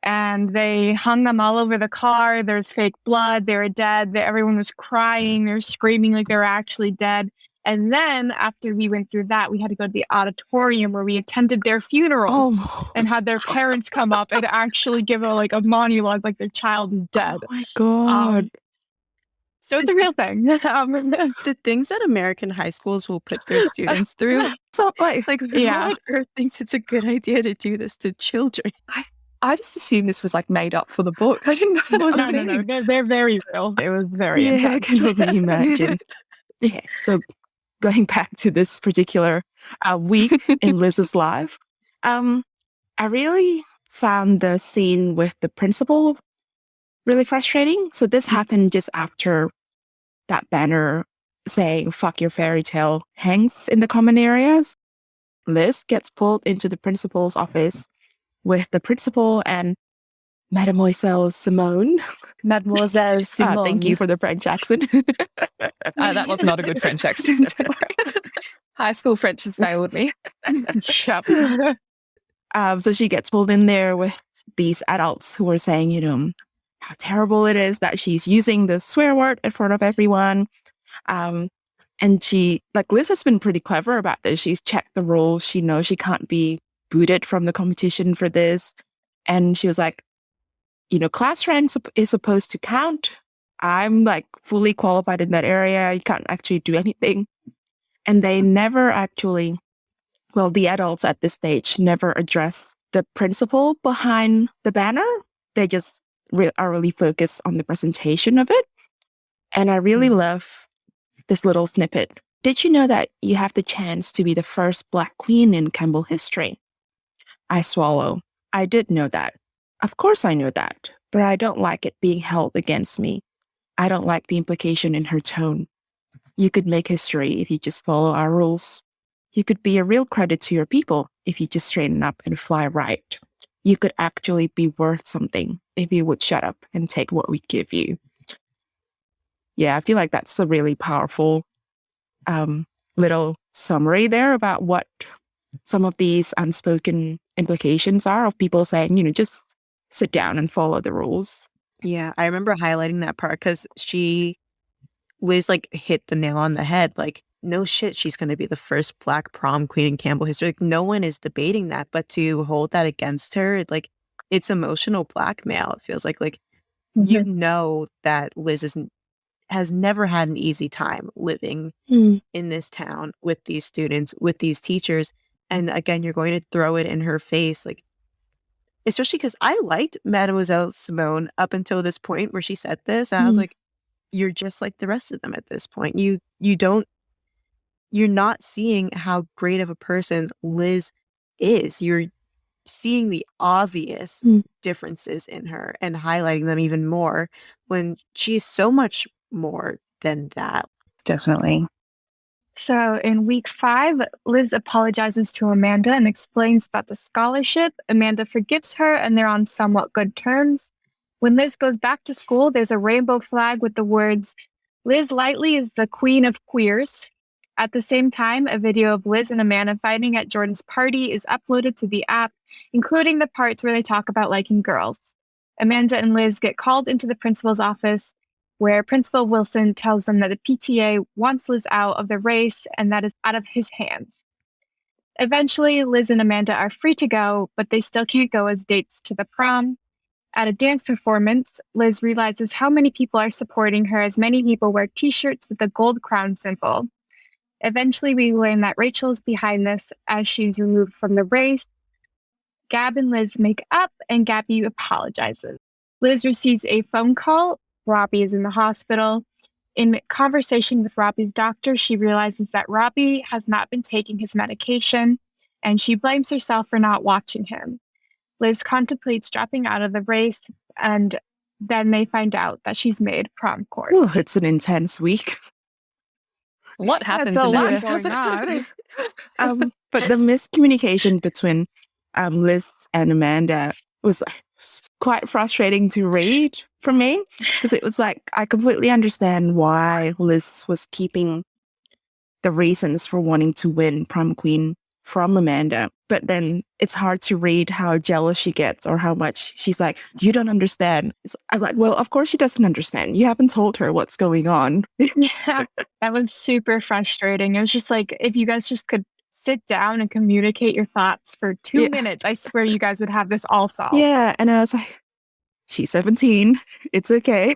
and they hung them all over the car. There's fake blood. They were dead. Everyone was crying. They were screaming like they were actually dead. And then after we went through that, we had to go to the auditorium where we attended their funerals and had their parents come up and actually give a monologue like their child is dead. Oh my God. So it's a real thing. The things that American high schools will put their students through. So like Who on earth thinks it's a good idea to do this to children? I just assumed this was like made up for the book. I didn't know that was a thing. No. They're very real. It was very intense. I can only imagine. Yeah. So going back to this particular week in Liz's life, I really found the scene with the principal really frustrating. So this happened just after that banner saying "fuck your fairy tale" hangs in the common areas. Liz gets pulled into the principal's office with the principal and Mademoiselle Simone. Mademoiselle Simone. Thank you for the French accent. That was not a good French accent. Don't worry. High school French has failed me. So she gets pulled in there with these adults who are saying, how terrible it is that she's using the swear word in front of everyone. And Liz has been pretty clever about this. She's checked the rules. She knows she can't be booted from the competition for this. And she was like, class rank is supposed to count. I'm fully qualified in that area. You can't actually do anything. And they never actually, the adults at this stage never address the principle behind the banner. They just are really focused on the presentation of it. And I really love this little snippet. Did you know that you have the chance to be the first Black queen in Campbell history? I swallow. I did know that. Of course I know that, but I don't like it being held against me. I don't like the implication in her tone. You could make history if you just follow our rules. You could be a real credit to your people if you just straighten up and fly right. you could actually be worth something if you would shut up and take what we give you. Yeah, I feel like that's a really powerful little summary there about what some of these unspoken implications are of people saying, just sit down and follow the rules. Yeah, I remember highlighting that part because Liz like hit the nail on the head. Like, no shit, she's going to be the first Black prom queen in Campbell history. Like, no one is debating that, but to hold that against her, like, it's emotional blackmail. It feels like you know that Liz has never had an easy time living in this town with these students, with these teachers. And again, you're going to throw it in her face, like, especially because I liked Mademoiselle Simone up until this point where she said this. And I was like, you're just like the rest of them at this point. You're not seeing how great of a person Liz is. You're seeing the obvious differences in her and highlighting them even more when she is so much more than that. Definitely. So in week 5, Liz apologizes to Amanda and explains about the scholarship. Amanda forgives her and they're on somewhat good terms. When Liz goes back to school, there's a rainbow flag with the words, "Liz Lightly is the queen of queers." At the same time, a video of Liz and Amanda fighting at Jordan's party is uploaded to the app, including the parts where they talk about liking girls. Amanda and Liz get called into the principal's office, where Principal Wilson tells them that the PTA wants Liz out of the race and that is out of his hands. Eventually, Liz and Amanda are free to go, but they still can't go as dates to the prom. At a dance performance, Liz realizes how many people are supporting her as many people wear t-shirts with the gold crown symbol. Eventually, we learn that Rachel is behind this as she's removed from the race. Gab and Liz make up and Gabby apologizes. Liz receives a phone call. Robbie is in the hospital. In conversation with Robbie's doctor, she realizes that Robbie has not been taking his medication, and she blames herself for not watching him. Liz contemplates dropping out of the race, and then they find out that she's made prom court. Oh, it's an intense week. What happens That's a in lot that? going on. But the miscommunication between Liz and Amanda was quite frustrating to read for me, because it was like, I completely understand why Liz was keeping the reasons for wanting to win prom queen from Amanda, but then it's hard to read how jealous she gets or how much she's like, you don't understand. I'm like, well, of course she doesn't understand. You haven't told her what's going on. Yeah, that was super frustrating. It was just like, if you guys just could sit down and communicate your thoughts for 2 minutes, I swear you guys would have this all solved. Yeah, and I was like, she's 17. It's okay.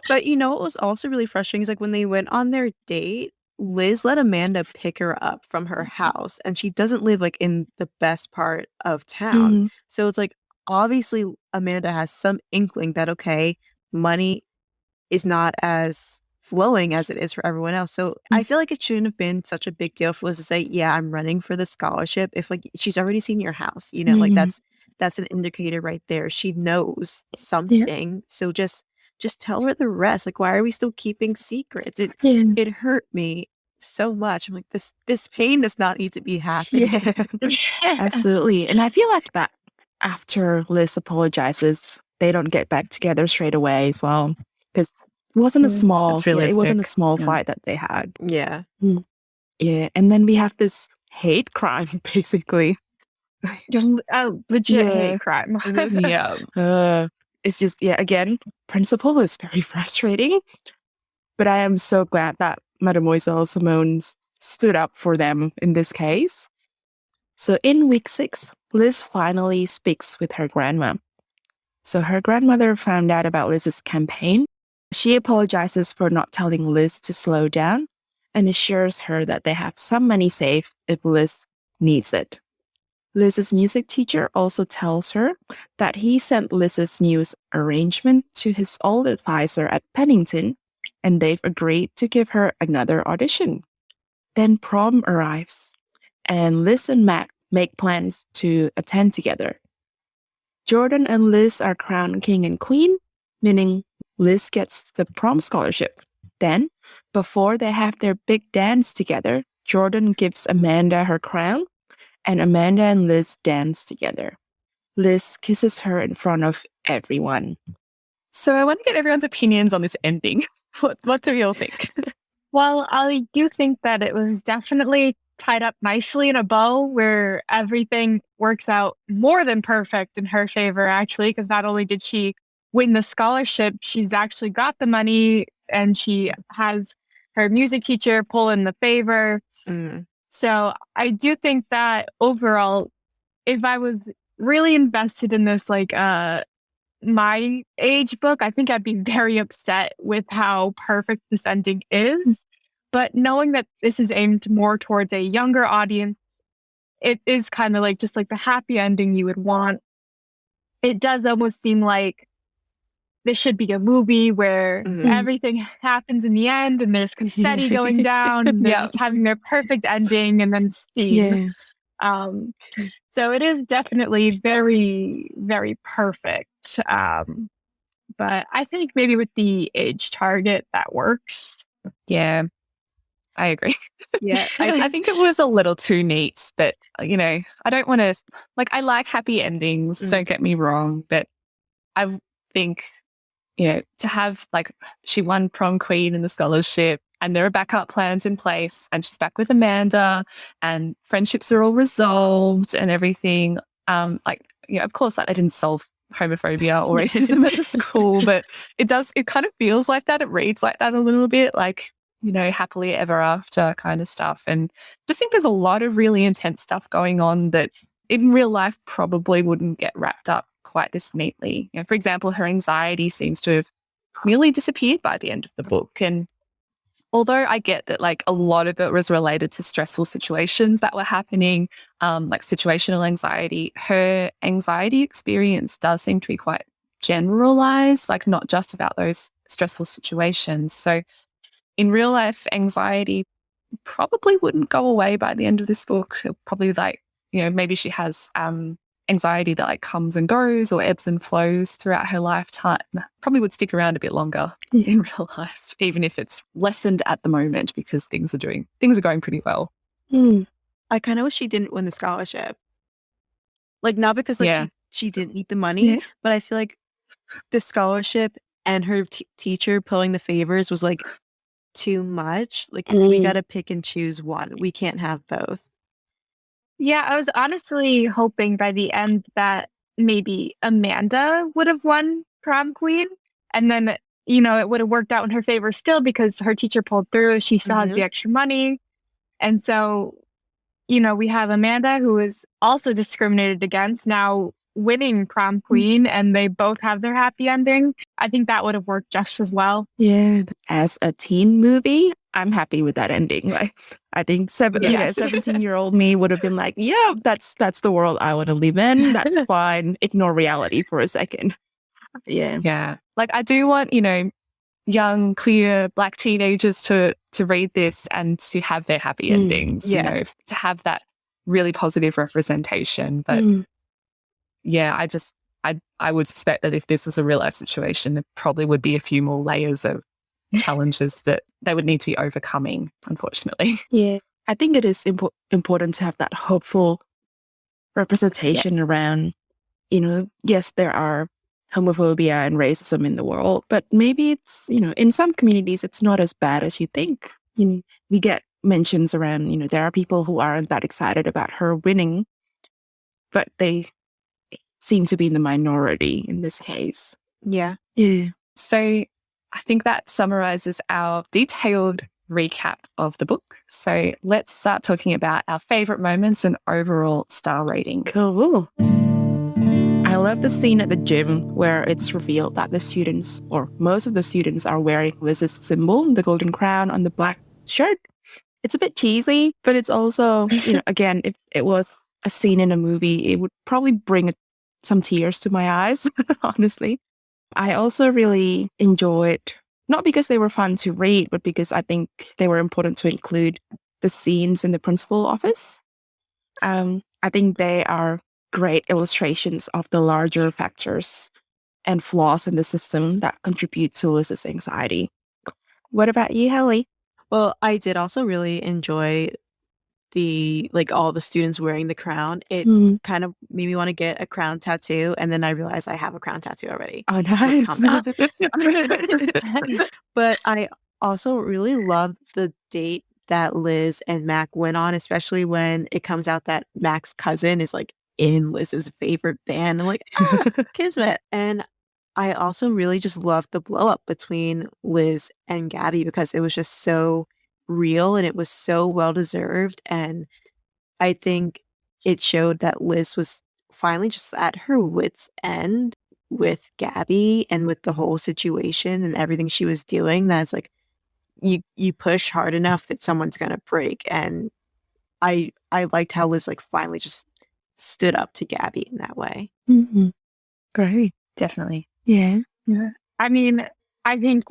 But you know what was also really frustrating is like when they went on their date, Liz let Amanda pick her up from her house, and she doesn't live like in the best part of town. So it's like, obviously Amanda has some inkling that, okay, money is not as flowing as it is for everyone else. So I feel like it shouldn't have been such a big deal for Liz to say, yeah, I'm running for the scholarship. If like she's already seen your house, like that's an indicator right there. She knows something. So just tell her the rest. Like, why are we still keeping secrets? It hurt me so much. I'm like, this pain does not need to be happening. Absolutely. And I feel like that after Liz apologizes, they don't get back together straight away as well. Because it wasn't a small fight that they had. Yeah. Yeah. And then we have this hate crime, basically. Just a legit hate crime. Yeah. It's just, again, principal is very frustrating. But I am so glad that Mademoiselle Simone stood up for them in this case. So in week 6, Liz finally speaks with her grandma. So her grandmother found out about Liz's campaign. She apologizes for not telling Liz to slow down and assures her that they have some money saved if Liz needs it. Liz's music teacher also tells her that he sent Liz's news arrangement to his old advisor at Pennington, and they've agreed to give her another audition. Then prom arrives, and Liz and Matt make plans to attend together. Jordan and Liz are crowned king and queen, meaning Liz gets the prom scholarship. Then, before they have their big dance together, Jordan gives Amanda her crown, and Amanda and Liz dance together. Liz kisses her in front of everyone. So I want to get everyone's opinions on this ending. What do you all think? Well, I do think that it was definitely tied up nicely in a bow where everything works out more than perfect in her favor, actually, because not only did she win the scholarship, she's actually got the money and she has her music teacher pull in the favor. So I do think that overall, if I was really invested in this, like, my age book, I think I'd be very upset with how perfect this ending is. But knowing that this is aimed more towards a younger audience, it is kind of like just like the happy ending you would want. It does almost seem like this should be a movie where everything happens in the end and there's confetti going down and they're just having their perfect ending and then steam. So it is definitely very, very perfect. But I think maybe with the age target, that works. Yeah, I agree. Yeah, I think it was a little too neat, but, you know, I don't want to, like, I like happy endings, don't get me wrong, but I think, you know, to have, like, she won prom queen in the scholarship and there are backup plans in place and she's back with Amanda and friendships are all resolved and everything. Like, you know, of course, like, I didn't solve homophobia or racism at the school, but it kind of feels like that. It reads like that a little bit, like, you know, happily ever after kind of stuff. And just think there's a lot of really intense stuff going on that in real life probably wouldn't get wrapped up quite this neatly. You know, for example, her anxiety seems to have nearly disappeared by the end of the book. And although I get that, like, a lot of it was related to stressful situations that were happening, like situational anxiety, her anxiety experience does seem to be quite generalized, like not just about those stressful situations. So in real life, anxiety probably wouldn't go away by the end of this book. It'll probably, like, you know, maybe she has anxiety that, like, comes and goes or ebbs and flows throughout her lifetime. Probably would stick around a bit longer in real life, even if it's lessened at the moment because things are going pretty well. I kind of wish she didn't win the scholarship. Like, not because, like, she didn't need the money, but I feel like the scholarship and her teacher pulling the favors was, like, too much. Like, we got to pick and choose one. We can't have both. Yeah, I was honestly hoping by the end that maybe Amanda would have won prom queen. And then, you know, it would have worked out in her favor still because her teacher pulled through. She still has the extra money. And so, you know, we have Amanda, who is also discriminated against, now winning prom queen, and they both have their happy ending. I think that would have worked just as well. Yeah, as a teen movie, I'm happy with that ending. Like, I think 17-year-old me would have been like, yeah, that's the world I want to live in. That's fine. Ignore reality for a second. Yeah. Like, I do want, you know, young queer Black teenagers to read this and to have their happy endings, you know, to have that really positive representation. But yeah, I would suspect that if this was a real life situation, there probably would be a few more layers of challenges that they would need to be overcoming, unfortunately. Yeah, I think it is important to have that hopeful representation around, you know, yes, there are homophobia and racism in the world, but maybe it's, you know, in some communities, it's not as bad as you think. You know, we get mentions around, you know, there are people who aren't that excited about her winning, but they seem to be in the minority in this case. Yeah. So I think that summarizes our detailed recap of the book. So let's start talking about our favorite moments and overall star ratings. Cool. I love the scene at the gym where it's revealed that the students, or most of the students, are wearing Liz's symbol, the golden crown on the black shirt. It's a bit cheesy, but it's also, you know, again, if it was a scene in a movie, it would probably bring some tears to my eyes, honestly. I also really enjoyed, not because they were fun to read, but because I think they were important to include, the scenes in the principal office. I think they are great illustrations of the larger factors and flaws in the system that contribute to Liz's anxiety. What about you, Hallie? Well, I did also really enjoy all the students wearing the crown, it Mm. kind of made me want to get a crown tattoo. And then I realized I have a crown tattoo already. Oh, So it's nice. coming. But I also really loved the date that Liz and Mac went on, especially when it comes out that Mac's cousin is like in Liz's favorite band. I'm like, kismet. And I also really just loved the blow up between Liz and Gabby because it was just so real and it was so well deserved. And I think it showed that Liz was finally just at her wits' end with Gabby and with the whole situation and everything she was doing. That's like you push hard enough that someone's gonna break. And I liked how Liz like finally just stood up to Gabby in that way. Mhm. Great. Definitely. Yeah. Yeah. I mean, I think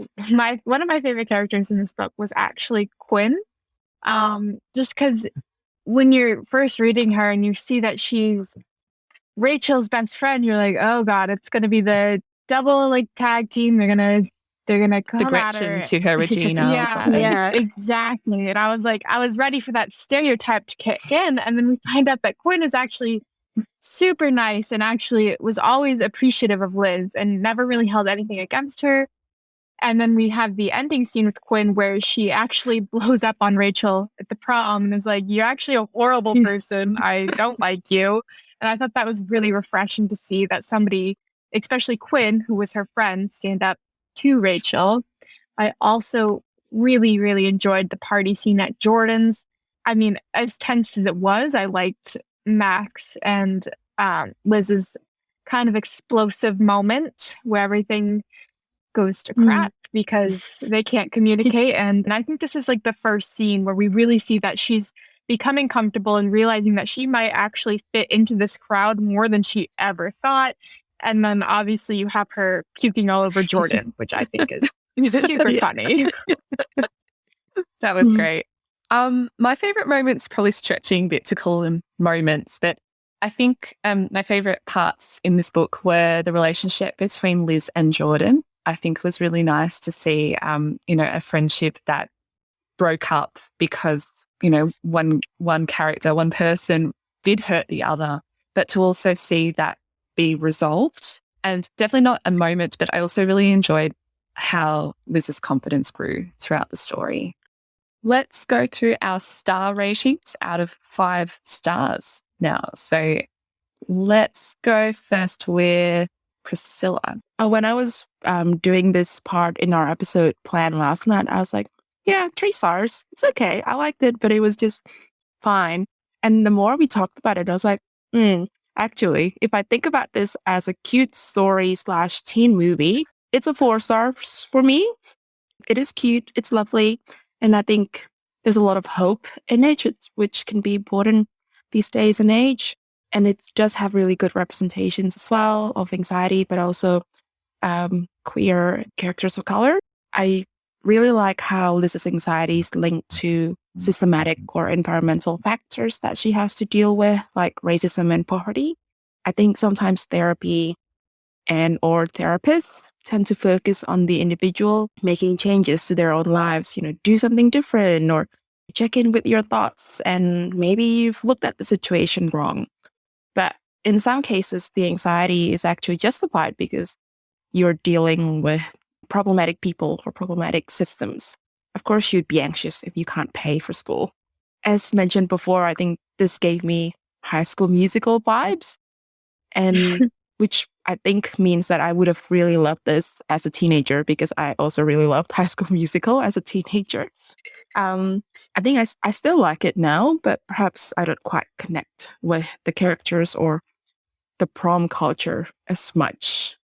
one of my favorite characters in this book was actually Quinn. Just because when you're first reading her and you see that she's Rachel's best friend, you're like, oh god, it's gonna be the double like tag team. They're gonna come The at her. Gretchen to her Regina or Yeah, something. Yeah. exactly. And I was ready for that stereotype to kick in, and then we find out that Quinn is actually super nice and actually was always appreciative of Liz and never really held anything against her. And then we have the ending scene with Quinn where she actually blows up on Rachel at the prom and is like, you're actually a horrible person. I don't like you. And I thought that was really refreshing to see that somebody, especially Quinn, who was her friend, stand up to Rachel. I also really, really enjoyed the party scene at Jordan's. I mean, as tense as it was, I liked Max and Liz's kind of explosive moment where everything goes to crap because they can't communicate. And I think this is like the first scene where we really see that she's becoming comfortable and realizing that she might actually fit into this crowd more than she ever thought. And then obviously you have her puking all over Jordan, which I think is super funny. That was great. My favorite moments, probably stretching a bit to call them moments, but I think my favorite parts in this book were the relationship between Liz and Jordan. I think was really nice to see, a friendship that broke up because, one character, one person did hurt the other, but to also see that be resolved. And definitely not a moment, but I also really enjoyed how Liz's confidence grew throughout the story. Let's go through our star ratings out of 5 stars now. So let's go first with Priscilla. When I was doing this part in our episode plan last night, I was like, yeah, 3 stars. It's okay. I liked it, but it was just fine. And the more we talked about it, I was like, actually, if I think about this as a cute story / teen movie, it's a 4 stars for me. It is cute. It's lovely. And I think there's a lot of hope in it, which can be important these days and age. And it does have really good representations as well of anxiety, but also queer characters of color. I really like how Liz's anxiety is linked to systematic or environmental factors that she has to deal with, like racism and poverty. I think sometimes therapy or therapists tend to focus on the individual making changes to their own lives, do something different or check in with your thoughts. And maybe you've looked at the situation wrong. But in some cases, the anxiety is actually justified because you're dealing with problematic people or problematic systems. Of course, you'd be anxious if you can't pay for school. As mentioned before, I think this gave me High School Musical vibes, and which I think means that I would have really loved this as a teenager because I also really loved High School Musical as a teenager. I think I still like it now, but perhaps I don't quite connect with the characters or the prom culture as much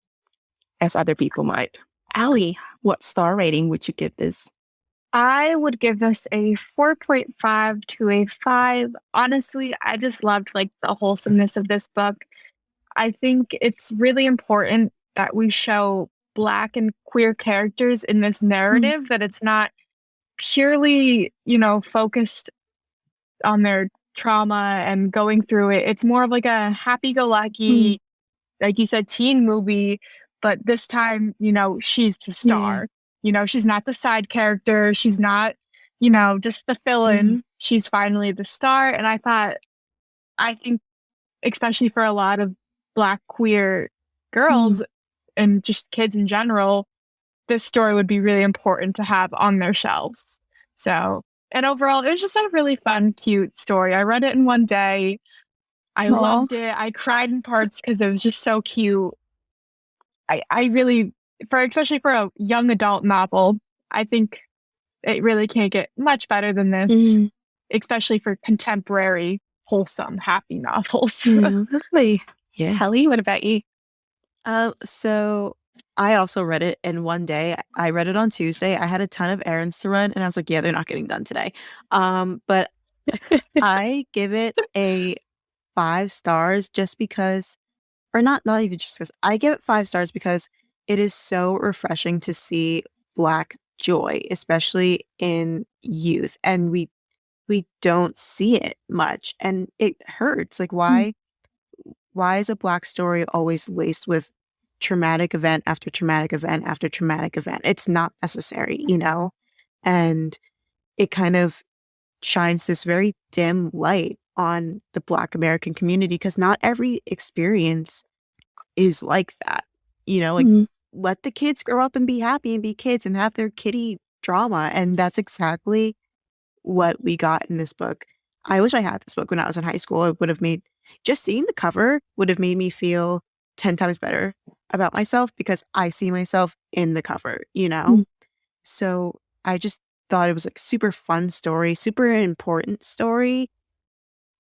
as other people might. Allie, what star rating would you give this? I would give this a 4.5 to a 5. Honestly, I just loved like the wholesomeness of this book. I think it's really important that we show Black and queer characters in this narrative, that it's not purely, focused on their trauma and going through it. It's more of like a happy-go-lucky, like you said, teen movie, but this time, she's the star. She's not the side character. She's not, just the fill-in. she's finally the star. And I think, especially for a lot of Black queer girls and just kids in general, this story would be really important to have on their shelves. So, and overall, it was just a really fun, cute story. I read it in one day. I loved it. I cried in parts because it was just so cute. I really, especially for a young adult novel, I think it really can't get much better than this, especially for contemporary, wholesome, happy novels. Lovely. Yeah. Hallie, what about you? So I also read it in one day. I read it on Tuesday. I had a ton of errands to run, and I was like, yeah, they're not getting done today. But I give it a 5 stars just because, or not even just because, I give it 5 stars because it is so refreshing to see Black joy, especially in youth. And we don't see it much, and it hurts. Like, why is a Black story always laced with traumatic event after traumatic event after traumatic event? It's not necessary, and it kind of shines this very dim light on the Black American community because not every experience is like that. Let the kids grow up and be happy and be kids and have their kiddie drama. And that's exactly what we got in this book. I wish I had this book when I was in high school. It would have made, just seeing the cover would have made me feel 10 times better about myself because I see myself in the cover, So I just thought it was like super fun story, super important story.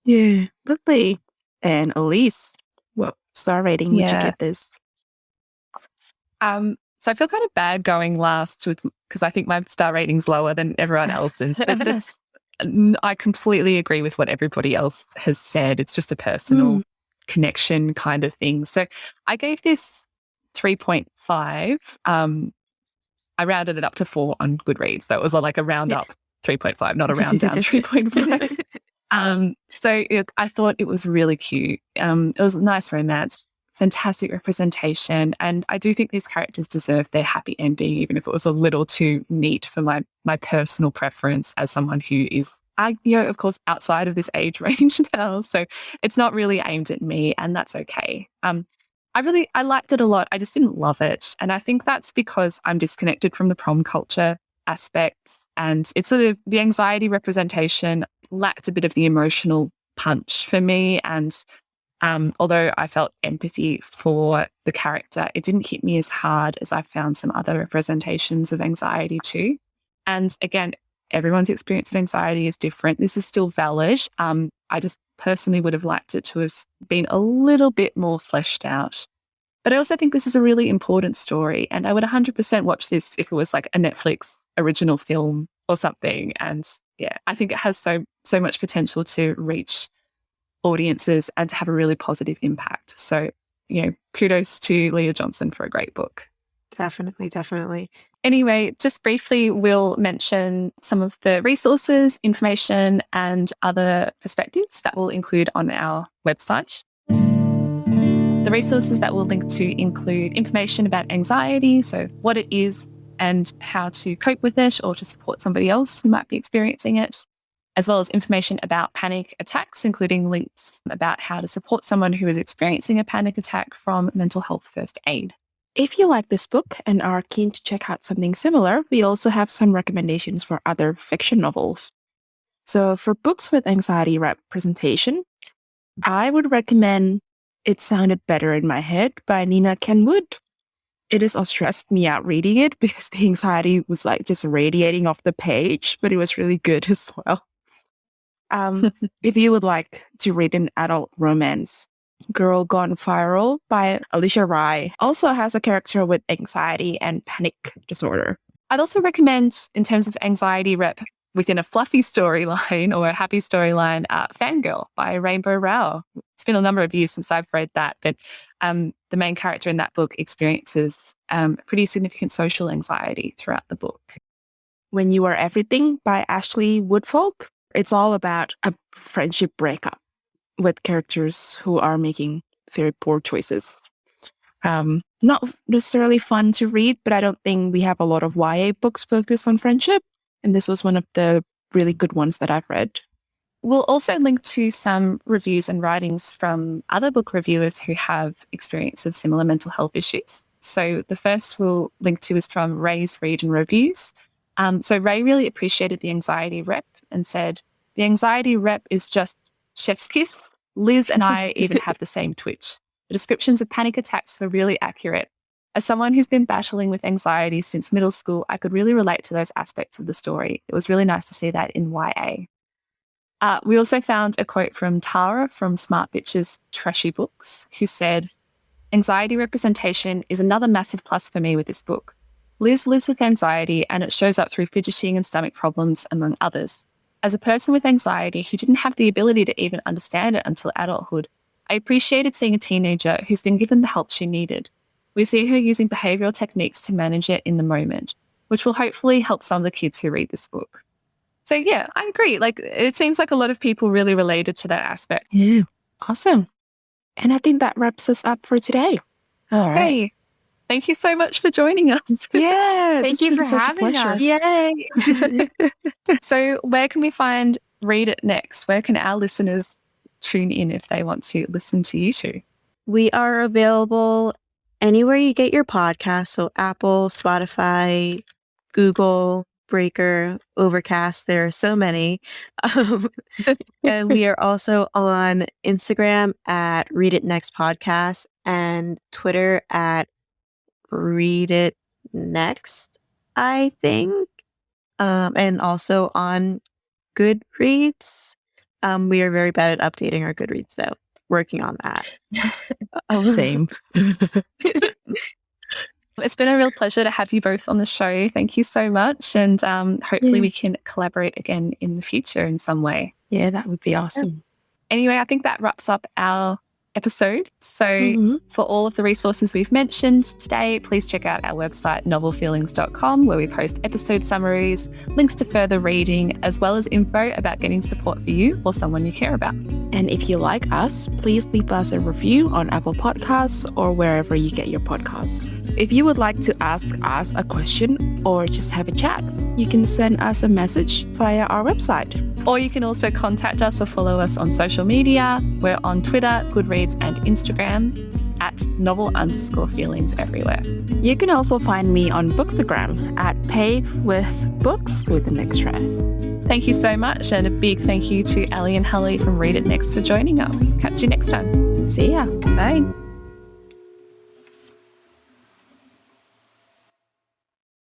Yeah, lovely. And Elise, what star rating would you Yeah. give this? So I feel kind of bad going last because I think my star rating's lower than everyone else's. But I completely agree with what everybody else has said. It's just a personal connection kind of thing. So I gave this 3.5. I rounded it up to 4 on Goodreads. So it was like a round up 3.5, not a round down 3.5. So I thought it was really cute. It was a nice romance, fantastic representation. And I do think these characters deserve their happy ending, even if it was a little too neat for my personal preference as someone who is, of course, outside of this age range now. So it's not really aimed at me, and that's okay. I liked it a lot. I just didn't love it. And I think that's because I'm disconnected from the prom culture aspects, and it's sort of the anxiety representation lacked a bit of the emotional punch for me. And although I felt empathy for the character, it didn't hit me as hard as I found some other representations of anxiety too. And again, everyone's experience of anxiety is different. This is still valid. I just personally would have liked it to have been a little bit more fleshed out. But I also think this is a really important story, and I would 100% watch this if it was like a Netflix original film or something. And yeah, I think it has so much potential to reach audiences and to have a really positive impact. So, kudos to Leah Johnson for a great book. Definitely. Anyway, just briefly, we'll mention some of the resources, information, and other perspectives that we'll include on our website. The resources that we'll link to include information about anxiety, so what it is and how to cope with it or to support somebody else who might be experiencing it, as well as information about panic attacks, including links about how to support someone who is experiencing a panic attack from mental health first aid. If you like this book and are keen to check out something similar, we also have some recommendations for other fiction novels. So for books with anxiety representation, I would recommend It Sounded Better in My Head by Nina Kenwood. It has stressed me out reading it because the anxiety was like just radiating off the page, but it was really good as well. If you would like to read an adult romance, Girl Gone Viral by Alicia Rai also has a character with anxiety and panic disorder. I'd also recommend, in terms of anxiety rep within a fluffy storyline or a happy storyline, Fangirl by Rainbow Rowell. It's been a number of years since I've read that, but the main character in that book experiences pretty significant social anxiety throughout the book. When You Are Everything by Ashley Woodfolk. It's all about a friendship breakup with characters who are making very poor choices. Not necessarily fun to read, but I don't think we have a lot of YA books focused on friendship. And this was one of the really good ones that I've read. We'll also link to some reviews and writings from other book reviewers who have experience of similar mental health issues. So the first we'll link to is from Ray's Read and Reviews. So Ray really appreciated the anxiety rep and said, the anxiety rep is just chef's kiss. Liz and I even have the same twitch. The descriptions of panic attacks were really accurate. As someone who's been battling with anxiety since middle school, I could really relate to those aspects of the story. It was really nice to see that in YA. We also found a quote from Tara from Smart Bitches Trashy Books, who said, anxiety representation is another massive plus for me with this book. Liz lives with anxiety and it shows up through fidgeting and stomach problems, among others. As a person with anxiety who didn't have the ability to even understand it until adulthood, I appreciated seeing a teenager who's been given the help she needed. We see her using behavioural techniques to manage it in the moment, which will hopefully help some of the kids who read this book. So yeah, I agree. Like, it seems like a lot of people really related to that aspect. Yeah. Awesome. And I think that wraps us up for today. All right. Hey, thank you so much for joining us. Yeah. Thank you for having us. Yay! So where can we find Read It Next? Where can our listeners tune in if they want to listen to you two? We are available anywhere you get your podcasts. So Apple, Spotify, Google, Breaker, Overcast. There are so many. And we are also on Instagram at Read It Next Podcast and Twitter at Read It Next, I think. And also on Goodreads. We are very bad at updating our Goodreads, though. Working on that. Same. It's been a real pleasure to have you both on the show. Thank you so much. And hopefully we can collaborate again in the future in some way. Yeah, that would be awesome. Anyway, I think that wraps up our episode. So for all of the resources we've mentioned today, please check out our website, novelfeelings.com, where we post episode summaries, links to further reading, as well as info about getting support for you or someone you care about. And if you like us, please leave us a review on Apple Podcasts or wherever you get your podcasts. If you would like to ask us a question or just have a chat, you can send us a message via our website. Or you can also contact us or follow us on social media. We're on Twitter, Goodreads, and Instagram at novel_feelings everywhere. You can also find me on Bookstagram at pavewithbooks with an extra S. Thank you so much, and a big thank you to Allie and Hallie from Read It Next for joining us. Catch you next time. See ya. Bye.